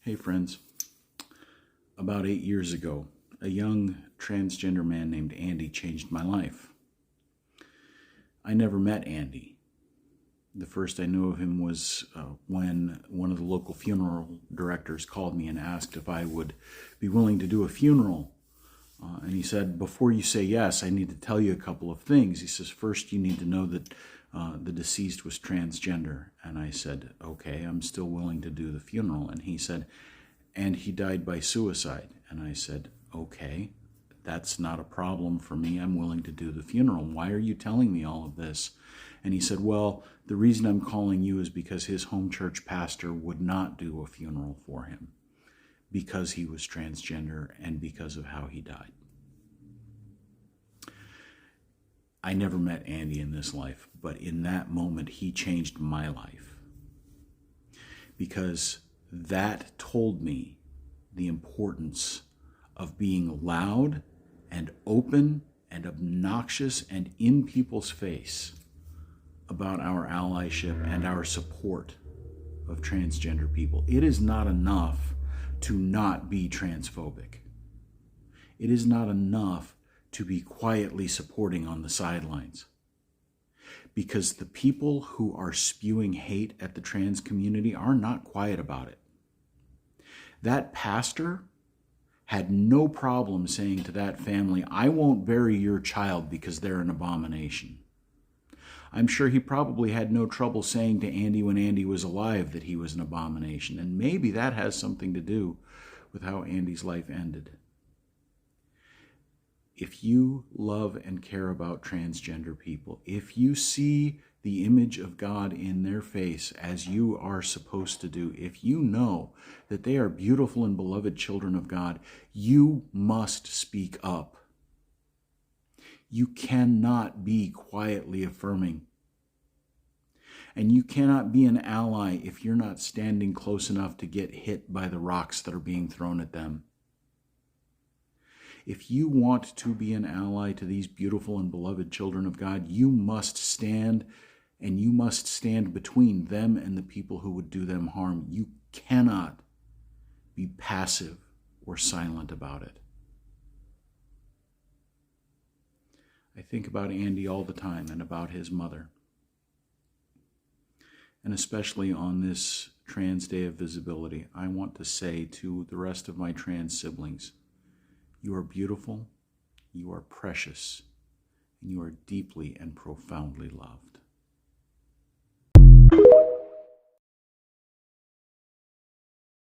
Hey friends, about 8 years ago, a young transgender man named Andy changed my life. I never met Andy. The first I knew of him was when one of the local funeral directors called me and asked if I would be willing to do a funeral. And he said, before you say yes, I need to tell you a couple of things. He says, first, you need to know that the deceased was transgender. And I said, okay, I'm still willing to do the funeral. And he said, and he died by suicide. And I said, okay, that's not a problem for me. I'm willing to do the funeral. Why are you telling me all of this? And he said, well, the reason I'm calling you is because his home church pastor would not do a funeral for him because he was transgender and because of how he died. I never met Andy in this life, but in that moment, he changed my life because that told me the importance of being loud and open and obnoxious and in people's face about our allyship and our support of transgender people. It is not enough to not be transphobic. It is not enough to be quietly supporting on the sidelines. Because the people who are spewing hate at the trans community are not quiet about it. That pastor had no problem saying to that family, I won't bury your child because they're an abomination. I'm sure he probably had no trouble saying to Andy when Andy was alive that he was an abomination. And maybe that has something to do with how Andy's life ended. If you love and care about transgender people, if you see the image of God in their face as you are supposed to do, if you know that they are beautiful and beloved children of God, you must speak up. You cannot be quietly affirming. And you cannot be an ally if you're not standing close enough to get hit by the rocks that are being thrown at them. If you want to be an ally to these beautiful and beloved children of God, you must stand, and you must stand between them and the people who would do them harm. You cannot be passive or silent about it. I think about Andy all the time and about his mother. And especially on this Trans Day of Visibility, I want to say to the rest of my trans siblings, you are beautiful, you are precious, and you are deeply and profoundly loved.